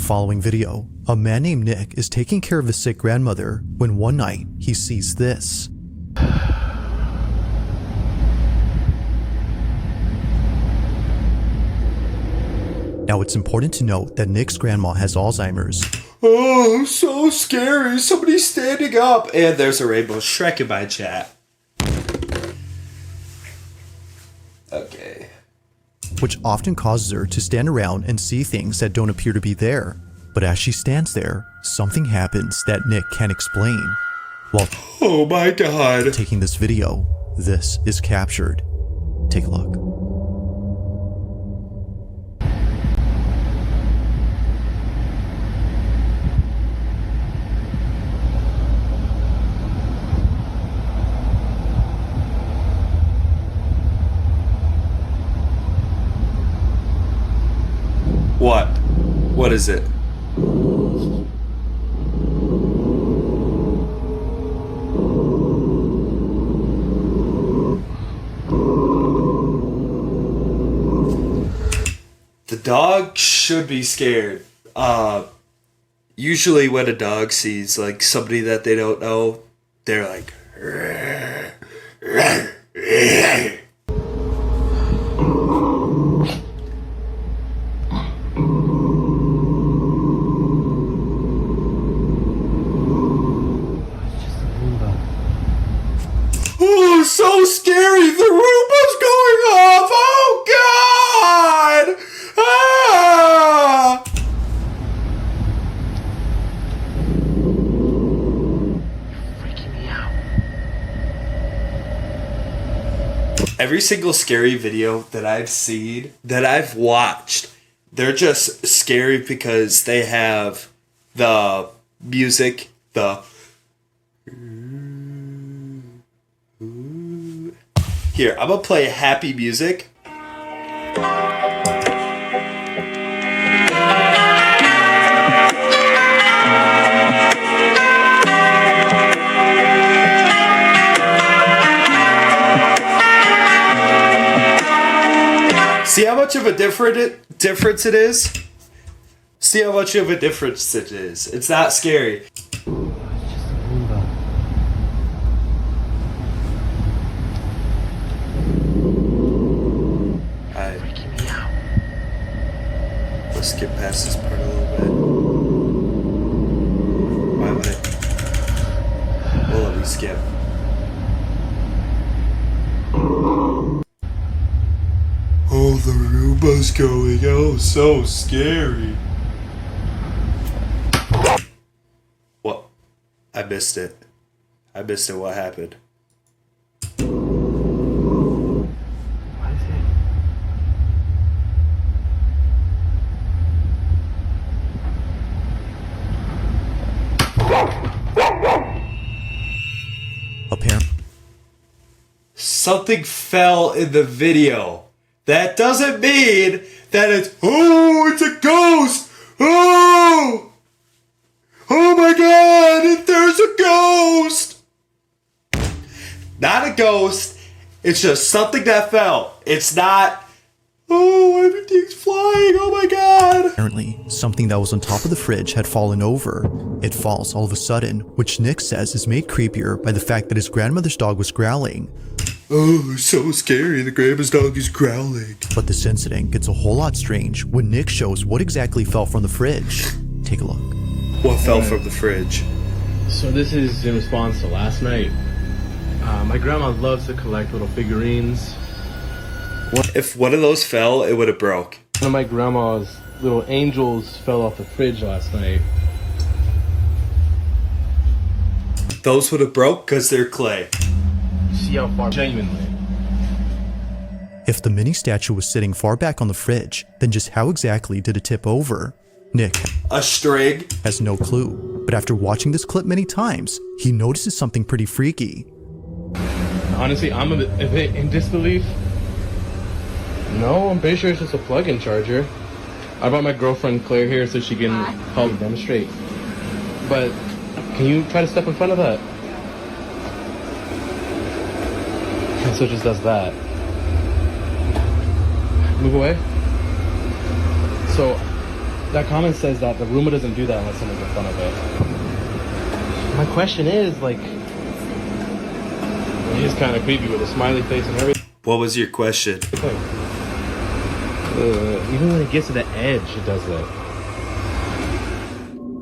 following video, a man named Nick is taking care of his sick grandmother when one night he sees this. Now it's important to note that Nick's grandma has Alzheimer's. Oh, so scary. Somebody's standing up. And there's a rainbow Shrek in my chat. Okay. Which often causes her to stand around and see things that don't appear to be there. But as she stands there, something happens that Nick can't explain. While oh my god. taking this video, this is captured. Take a look. What? What is it? The dog should be scared. Usually when a dog sees like somebody that they don't know, they're like oh, so scary! The Roomba's going off! Oh god! Ah! Freaking me out. Every single scary video that I've seen, that I've watched, they're just scary because they have the music, the here, I'm gonna play happy music. See how much of a difference it is? See how much of a difference it is. It's not scary. It's just a Roomba. Alright, Freaking me out. let's skip past this part a little bit. Why would it? We'll let me skip. Oh, the Roomba's going. Oh, so scary. What? I missed it. I missed it. What happened? What is it? Apparently, Something fell in the video. That doesn't mean that it's a ghost. Oh my god, there's a ghost. Not a ghost. It's just something that fell. It's not, oh, everything's flying. Oh my god. something that was on top of the fridge had fallen over. It falls all of a sudden, which Nick says is made creepier by the fact that his grandmother's dog was growling. Oh, so scary. The grandma's dog is growling. But this incident gets a whole lot strange when Nick shows what exactly fell from the fridge. Take a look. What fell from the fridge? So this is in response to last night. My grandma loves to collect little figurines. If one of those fell, it would have broke. One of my grandma's little angels fell off the fridge last night. Those would have broke because they're clay. See how far? Genuinely. If the mini statue was sitting far back on the fridge, then just how exactly did it tip over? Nick A string? has no clue, but after watching this clip many times, he notices something pretty freaky. Honestly, I'm a bit in disbelief. No, I'm pretty sure it's just a plug-in charger. I brought my girlfriend Claire here so she can help demonstrate. But can you try to step in front of that? And so it just does that. Move away. So that comment says that the Roomba doesn't do that unless someone's in front of it. My question is, like, he's kind of creepy with a smiley face and everything. What was your question? Even when it gets to the edge, it does that.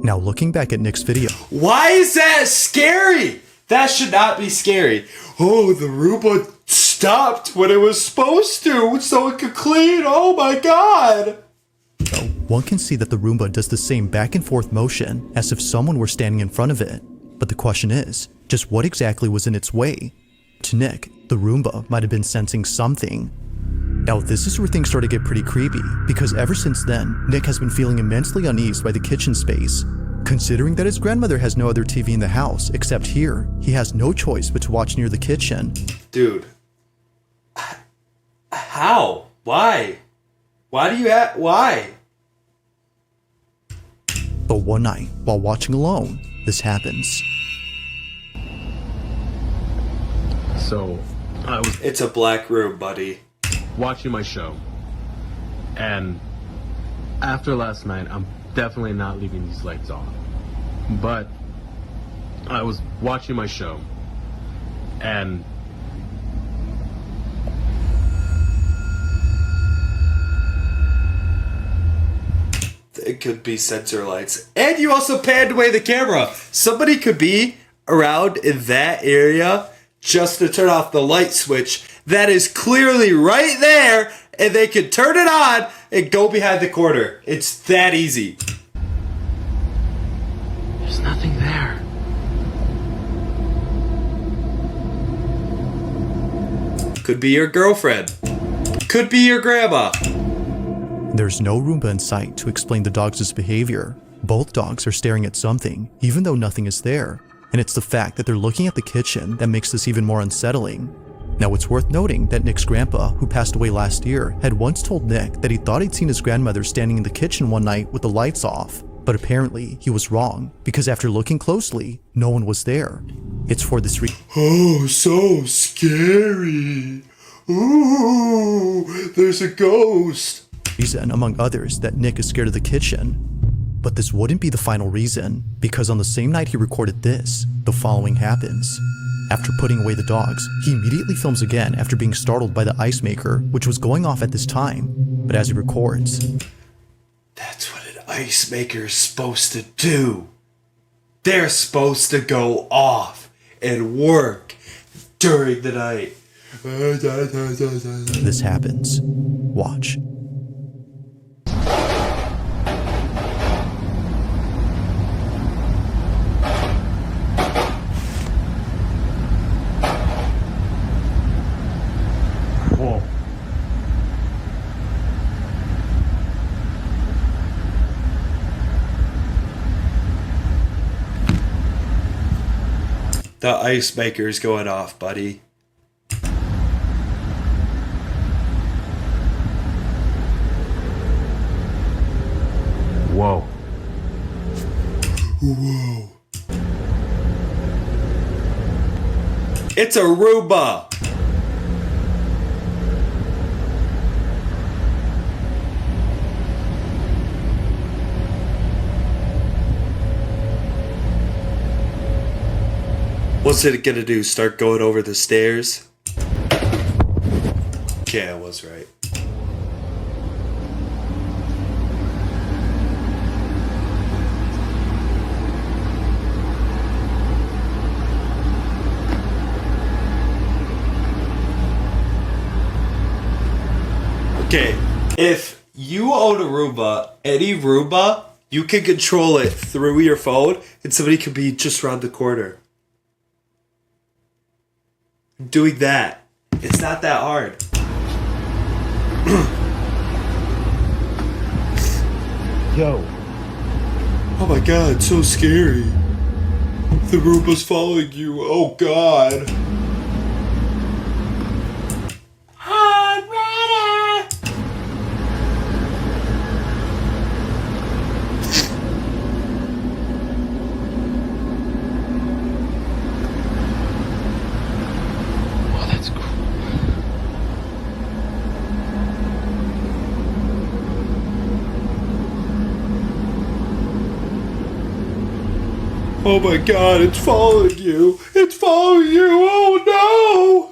Now looking back at Nick's video, Why is that scary? That should not be scary. Oh, the Roomba stopped when it was supposed to so it could clean. Oh my god. one can see that the Roomba does the same back and forth motion as if someone were standing in front of it. But the question is, just what exactly was in its way? To Nick, the Roomba might have been sensing something. Now this is where things start to get pretty creepy, because ever since then, Nick has been feeling immensely uneasy by the kitchen space. Considering that his grandmother has no other TV in the house except here, he has no choice but to watch near the kitchen. Dude. How? Why? Why do you why? But one night, while watching alone, this happens. So, I was It's a black room, buddy. watching my show, and after last night, I'm definitely not leaving these lights off. But I was watching my show, and It could be sensor lights. And you also panned away the camera. Somebody could be around in that area just to turn off the light switch that is clearly right there, and they could turn it on and go behind the corner. It's that easy. There's nothing there. Could be your girlfriend. Could be your grandma. There's no Roomba in sight to explain the dogs' behavior. Both dogs are staring at something, even though nothing is there. And it's the fact that they're looking at the kitchen that makes this even more unsettling. Now it's worth noting that Nick's grandpa, who passed away last year, had once told Nick that he thought he'd seen his grandmother standing in the kitchen one night with the lights off. But apparently he was wrong, because after looking closely, no one was there. It's for this reason. Oh, so scary. Ooh, there's a ghost. Reason, among others, that Nick is scared of the kitchen. But this wouldn't be the final reason, because on the same night he recorded this, the following happens. After putting away the dogs, he immediately films again after being startled by the ice maker, which was going off at this time. But as he records, That's what an ice maker is supposed to do. They're supposed to go off and work during the night. this happens. Watch. whoa. The ice maker is going off, buddy. Whoa. Whoa. It's a Roomba. What's it gonna do? Start going over the stairs? Yeah, I was right. Okay, if you own a Roomba, any Roomba, you can control it through your phone, and somebody could be just around the corner. Doing that. It's not that hard. Yo. Oh my god, it's so scary. The Roomba's following you. Oh god. I'm ready. Oh, that's cool. Oh my god, it's following you! It's following you! Oh no!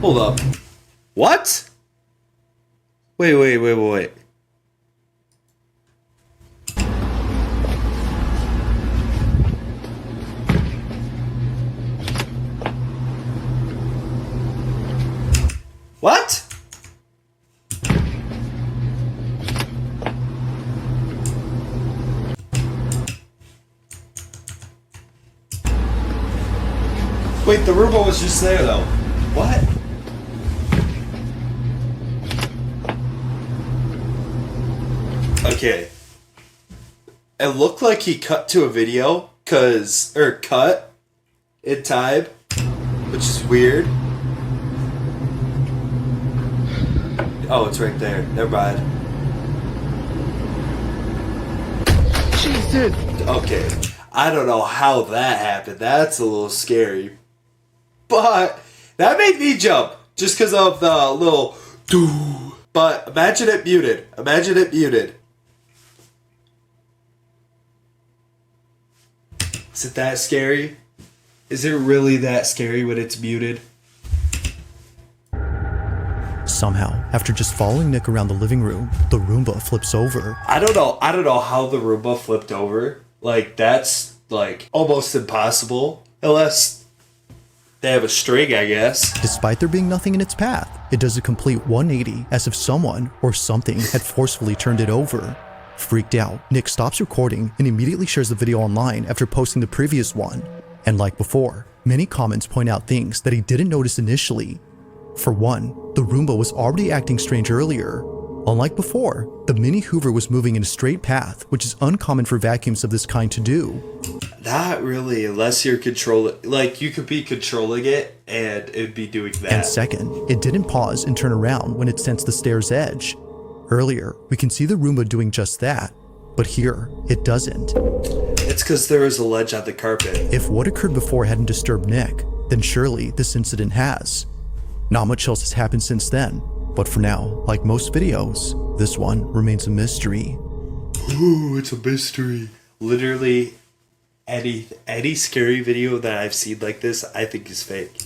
Hold up. What? Wait. What? Wait, the Roomba was just there though. What? Okay. It looked like he cut to a video, cut in time, which is weird. Oh, it's right there. Never mind. Jesus! Okay. I don't know how that happened. That's a little scary. But that made me jump just because of the little doo. But imagine it muted. Imagine it muted. Is it that scary? Is it really that scary when it's muted? Somehow, after just following Nick around the living room, the Roomba flips over. I don't know how the Roomba flipped over. Like, that's, like, almost impossible. Unless they have a string, I guess. Despite there being nothing in its path, it does a complete 180 as if someone or something had forcefully turned it over. Freaked out, Nick stops recording and immediately shares the video online after posting the previous one. And like before, many comments point out things that he didn't notice initially. For one, the Roomba was already acting strange earlier. Unlike before, the mini Hoover was moving in a straight path, which is uncommon for vacuums of this kind to do. Not really, unless you're controlling, like, you could be controlling it and it'd be doing that. And second, it didn't pause and turn around when it sensed the stair's edge. Earlier, we can see the Roomba doing just that, but here, it doesn't. It's because there was a ledge on the carpet. If what occurred before hadn't disturbed Nick, then surely this incident has. Not much else has happened since then, but for now, like most videos, this one remains a mystery. Ooh, it's a mystery. Literally, any scary video that I've seen like this, I think is fake.